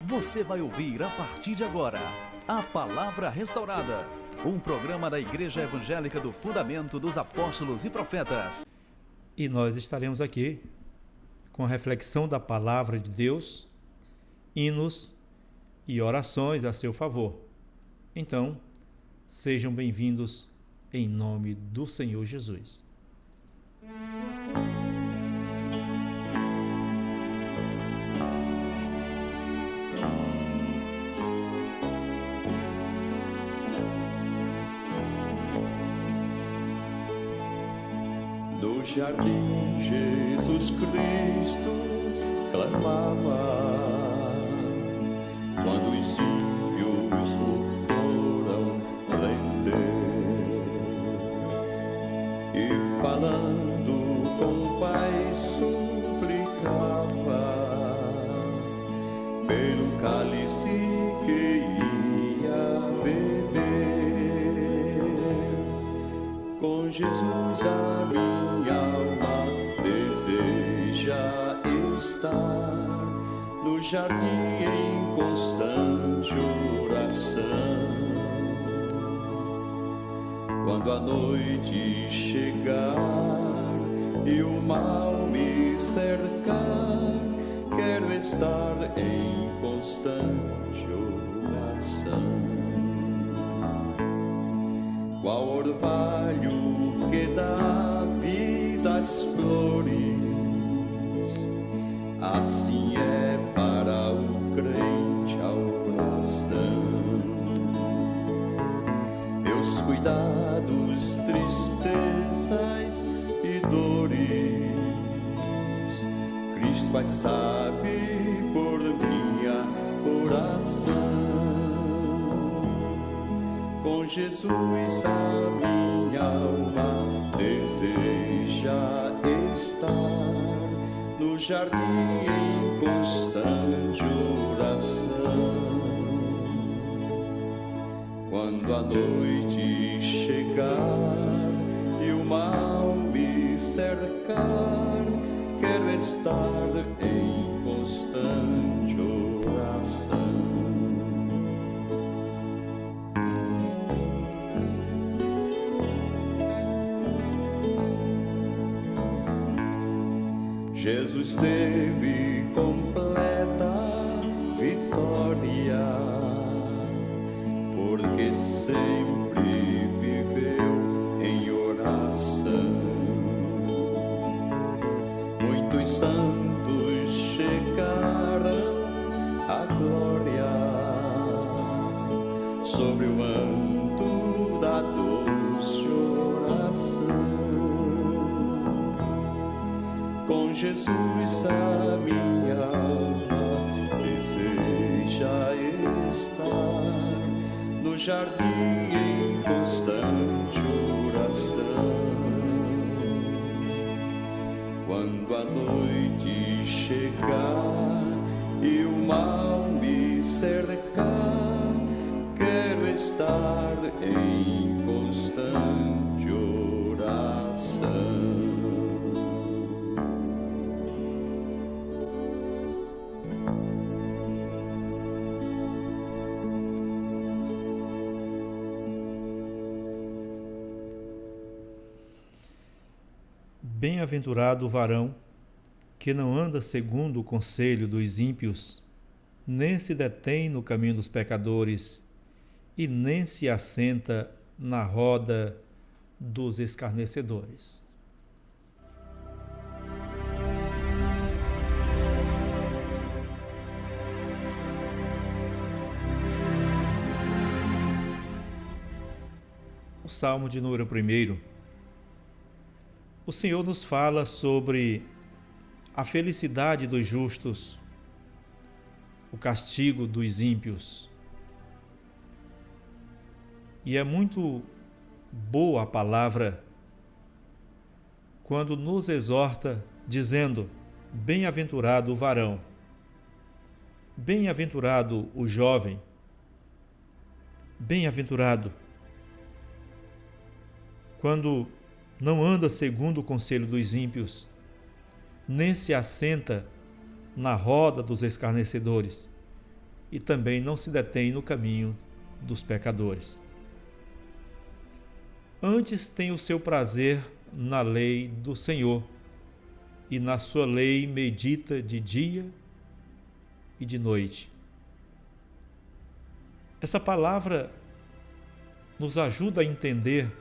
Você vai ouvir a partir de agora a Palavra Restaurada, um programa da Igreja Evangélica do Fundamento dos Apóstolos e Profetas. E nós estaremos aqui com a reflexão da Palavra de Deus, hinos e orações a seu favor. Então, sejam bem-vindos em nome do Senhor Jesus. No jardim Jesus Cristo clamava, quando os ímpios o foram prender, e falando com o Pai suplicava pelo cálice que ia beber. Com Jesus a minha alma deseja estar no jardim em constante oração. Quando a noite chegar e o mal me cercar, quero estar em constante oração. Qual orvalho que dá vida às flores, assim é para o crente a oração. Meus cuidados, tristezas e dores, Cristo vai saber por minha oração. Com Jesus a minha alma deseja estar no jardim em constante oração. Quando a noite chegar e o mal me cercar, quero estar em constante oração. Jesus teve completa vitória, porque sempre viveu em oração. Muitos santos chegaram à glória sobre o manto da doce oração. Com Jesus a minha alma deseja estar no jardim em constante oração. Quando a noite chegar e o mal me cercar, quero estar em constante oração. Bem-aventurado o varão que não anda segundo o conselho dos ímpios, nem se detém no caminho dos pecadores, e nem se assenta na roda dos escarnecedores. O Salmo de número 1. O Senhor nos fala sobre a felicidade dos justos, o castigo dos ímpios. E é muito boa a palavra quando nos exorta dizendo: bem-aventurado o varão, bem-aventurado o jovem, bem-aventurado quando não anda segundo o conselho dos ímpios, nem se assenta na roda dos escarnecedores, e também não se detém no caminho dos pecadores. Antes tem o seu prazer na lei do Senhor, e na sua lei medita de dia e de noite. Essa palavra nos ajuda a entender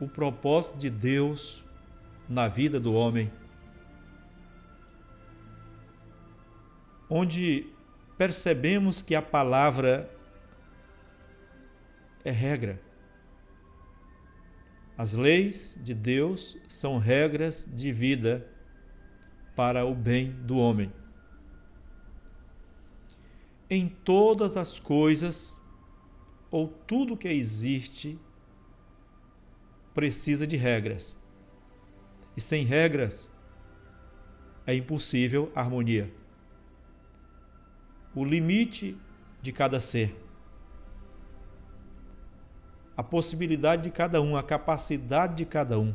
o propósito de Deus na vida do homem, onde percebemos que a palavra é regra. As leis de Deus são regras de vida para o bem do homem. Em todas as coisas, ou tudo que existe, precisa de regras. E sem regras, é impossível harmonia. O limite de cada ser, a possibilidade de cada um, a capacidade de cada um,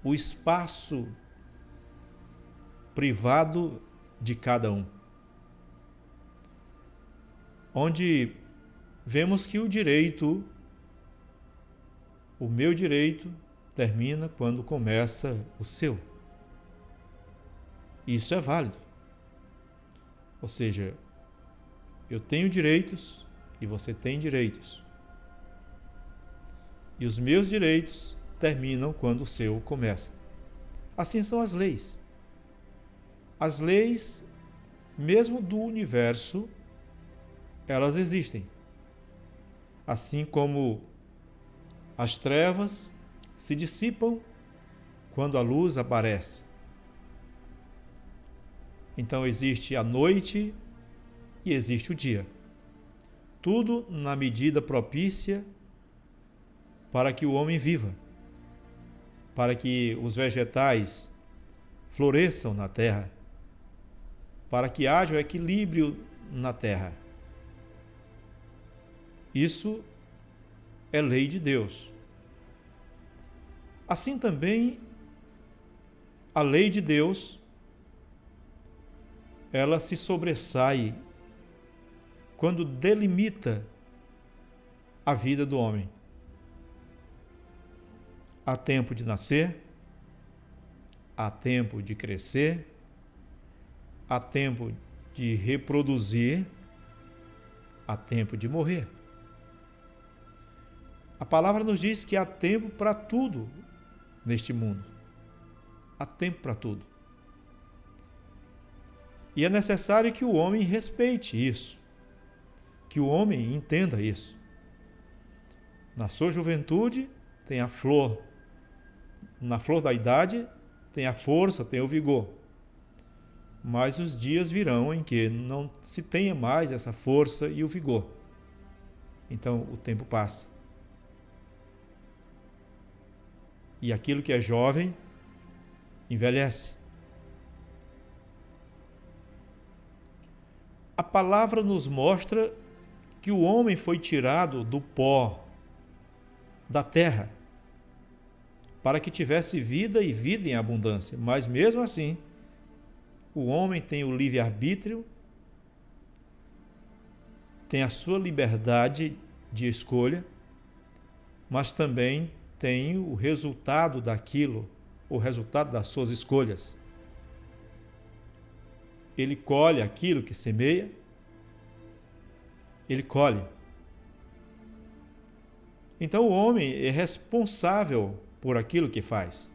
o espaço privado de cada um. Onde vemos que o direito, o meu direito, termina quando começa o seu. Isso é válido. Ou seja, eu tenho direitos e você tem direitos. E os meus direitos terminam quando o seu começa. Assim são as leis. As leis, mesmo do universo, elas existem. Assim como as trevas se dissipam quando a luz aparece. Então existe a noite e existe o dia. Tudo na medida propícia para que o homem viva, para que os vegetais floresçam na terra, para que haja o equilíbrio na terra. Isso é lei de Deus. Assim também, a lei de Deus, ela se sobressai quando delimita a vida do homem. Há tempo de nascer, há tempo de crescer, há tempo de reproduzir, há tempo de morrer. A palavra nos diz que há tempo para tudo neste mundo. Há tempo para tudo. E é necessário que o homem respeite isso, que o homem entenda isso. Na sua juventude tem a flor, na flor da idade tem a força, tem o vigor. Mas os dias virão em que não se tenha mais essa força e o vigor. Então o tempo passa. E aquilo que é jovem envelhece. A palavra nos mostra que o homem foi tirado do pó da terra para que tivesse vida e vida em abundância. Mas mesmo assim, o homem tem o livre-arbítrio, tem a sua liberdade de escolha, mas também tem o resultado daquilo, o resultado das suas escolhas. Ele colhe aquilo que semeia, ele colhe. Então o homem é responsável por aquilo que faz.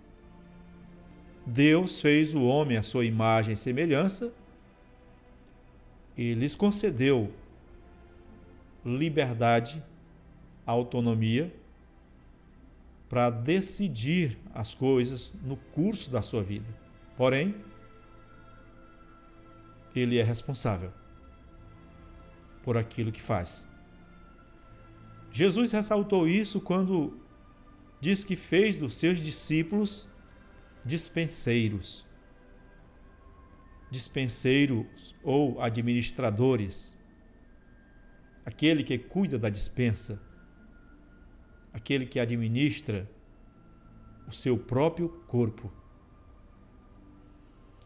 Deus fez o homem à sua imagem e semelhança e lhes concedeu liberdade, autonomia para decidir as coisas no curso da sua vida. Porém, ele é responsável por aquilo que faz. Jesus ressaltou isso quando diz que fez dos seus discípulos dispenseiros. Dispenseiros ou administradores. Aquele que cuida da dispensa. Aquele que administra o seu próprio corpo.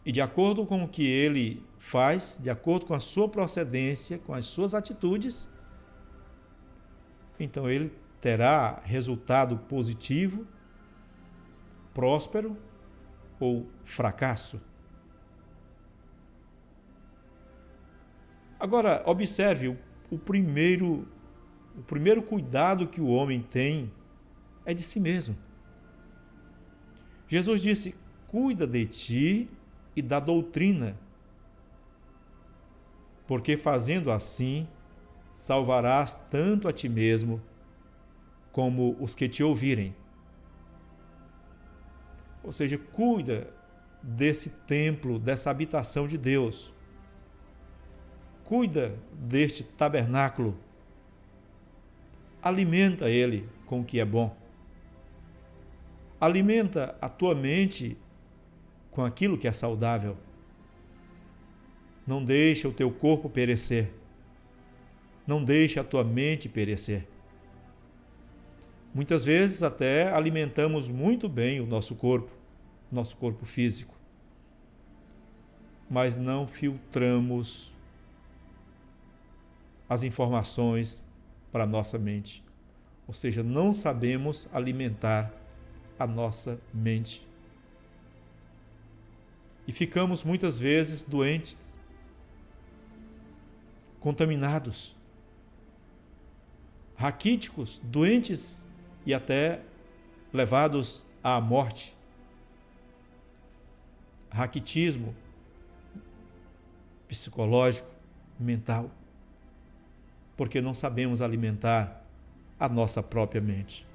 E de acordo com o que ele faz, de acordo com a sua procedência, com as suas atitudes, então ele terá resultado positivo, próspero ou fracasso. Agora, observe, o primeiro cuidado que o homem tem é de si mesmo. Jesus disse: cuida de ti e da doutrina, porque fazendo assim, salvarás tanto a ti mesmo como os que te ouvirem. Ou seja, cuida desse templo, dessa habitação de Deus. Cuida deste tabernáculo. Alimenta ele com o que é bom. Alimenta a tua mente com aquilo que é saudável. Não deixa o teu corpo perecer. Não deixa a tua mente perecer. Muitas vezes até alimentamos muito bem o nosso corpo físico, mas não filtramos as informações para a nossa mente. Ou seja, não sabemos alimentar a nossa mente. E ficamos muitas vezes doentes, contaminados, raquíticos, doentes e até levados à morte. Raquitismo psicológico, mental, porque não sabemos alimentar a nossa própria mente.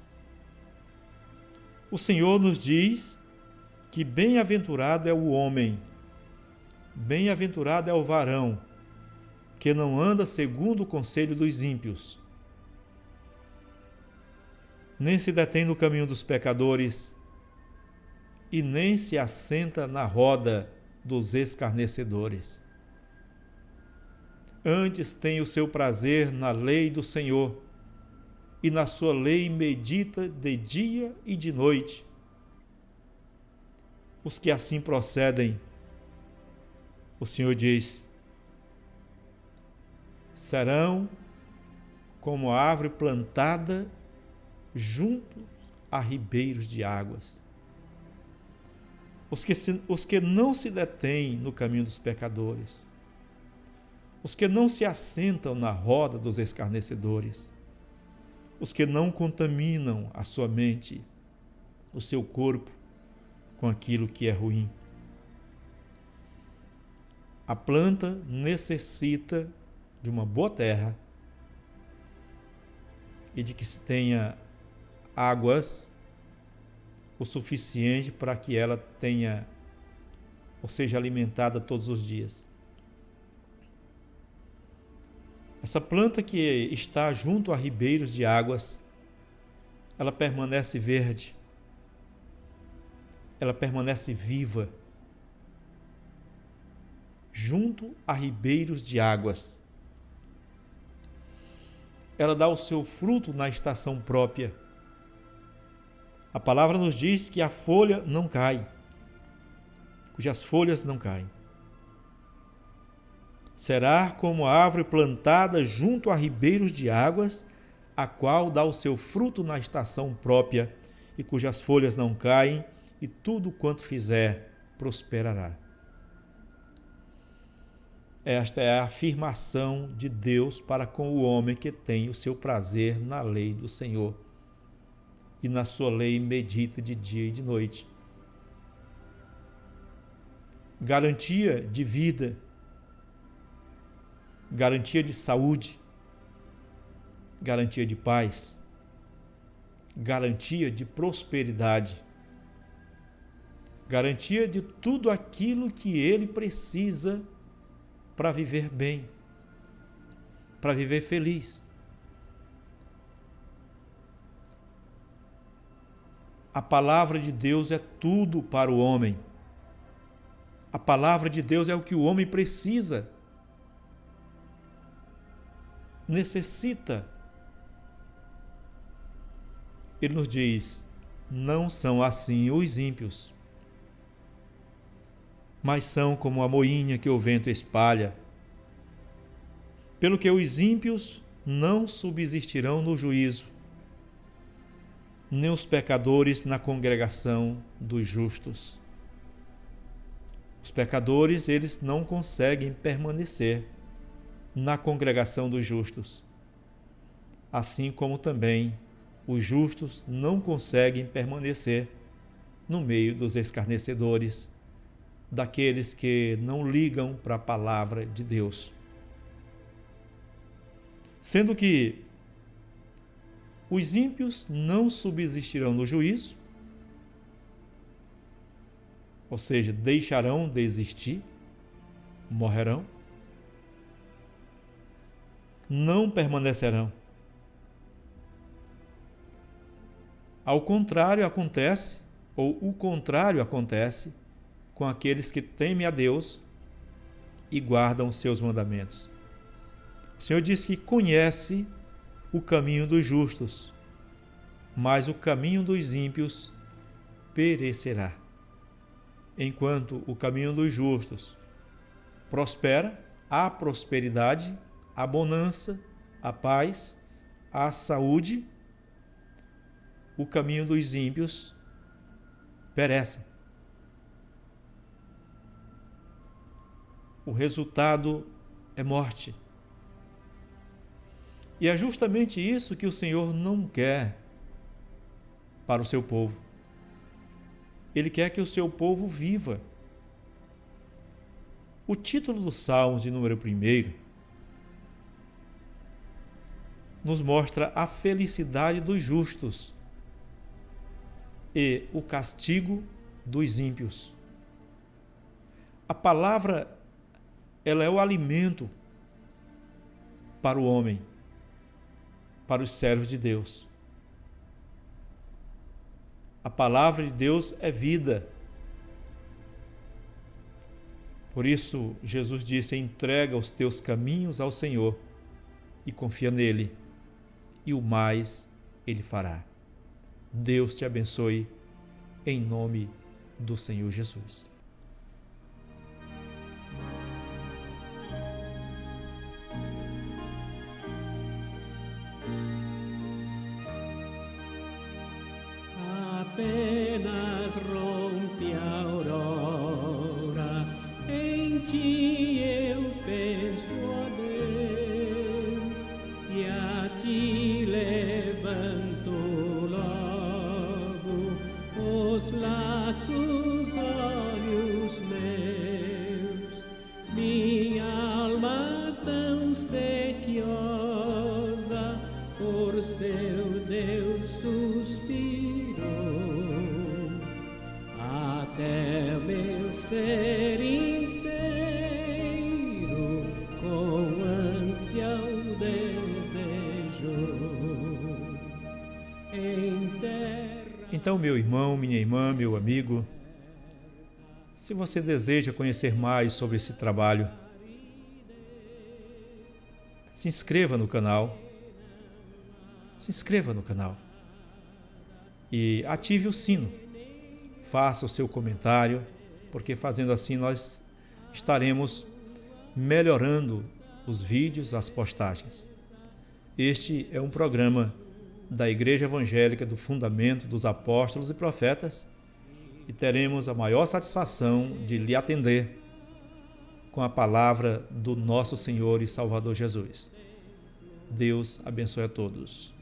O Senhor nos diz que bem-aventurado é o homem, bem-aventurado é o varão, que não anda segundo o conselho dos ímpios, nem se detém no caminho dos pecadores, e nem se assenta na roda dos escarnecedores. Antes tem o seu prazer na lei do Senhor, e na sua lei medita de dia e de noite. Os que assim procedem, o Senhor diz, serão como a árvore plantada junto a ribeiros de águas. Os que não se detêm no caminho dos pecadores, os que não se assentam na roda dos escarnecedores, os que não contaminam a sua mente, o seu corpo, com aquilo que é ruim. A planta necessita de uma boa terra e de que se tenha águas o suficiente para que ela tenha, ou seja, alimentada todos os dias. Essa planta que está junto a ribeiros de águas, ela permanece verde, ela permanece viva, junto a ribeiros de águas. Ela dá o seu fruto na estação própria. A palavra nos diz que a folha não cai, cujas folhas não caem. Será como a árvore plantada junto a ribeiros de águas, a qual dá o seu fruto na estação própria, e cujas folhas não caem, e tudo quanto fizer prosperará. Esta é a afirmação de Deus para com o homem que tem o seu prazer na lei do Senhor, e na sua lei medita de dia e de noite. Garantia de vida, garantia de saúde, garantia de paz, garantia de prosperidade, garantia de tudo aquilo que ele precisa para viver bem, para viver feliz. A palavra de Deus é tudo para o homem. A palavra de Deus é o que o homem precisa, necessita. Ele nos diz: não são assim os ímpios. mas são como a moinha que o vento espalha. Pelo que os ímpios não subsistirão no juízo, nem os pecadores na congregação dos justos. Os pecadores, eles não conseguem permanecer na congregação dos justos, assim como também os justos não conseguem permanecer no meio dos escarnecedores, daqueles que não ligam para a palavra de Deus. Sendo que os ímpios não subsistirão no juízo, ou seja, deixarão de existir, morrerão, não permanecerão. Ao contrário acontece, ou o contrário acontece, com aqueles que temem a Deus e guardam seus mandamentos. O Senhor diz que conhece o caminho dos justos, mas o caminho dos ímpios perecerá. Enquanto o caminho dos justos prospera, há prosperidade, a bonança, a paz, a saúde, o caminho dos ímpios perece. O resultado é morte. E é justamente isso que o Senhor não quer para o seu povo. Ele quer que o seu povo viva. O título do Salmo de número 1 nos mostra a felicidade dos justos e o castigo dos ímpios. A palavra, ela é o alimento para o homem, para os servos de Deus. A palavra de Deus é vida. Por isso, Jesus disse: entrega os teus caminhos ao Senhor e confia nele, e o mais ele fará. Deus te abençoe, em nome do Senhor Jesus. Apenas rompe a aurora, em ti eu penso, ó Deus, e a ti levanto logo os laços, olhos meus, minha alma tão sequiosa por seu Deus suspirou. Até meu ser inteiro com ânsia o desejou. Então, meu irmão, minha irmã, meu amigo, se você deseja conhecer mais sobre esse trabalho, se inscreva no canal. Se inscreva no canal e ative o sino. Faça o seu comentário, porque fazendo assim nós estaremos melhorando os vídeos, as postagens. Este é um programa da Igreja Evangélica do Fundamento dos Apóstolos e Profetas e teremos a maior satisfação de lhe atender com a palavra do nosso Senhor e Salvador Jesus. Deus abençoe a todos.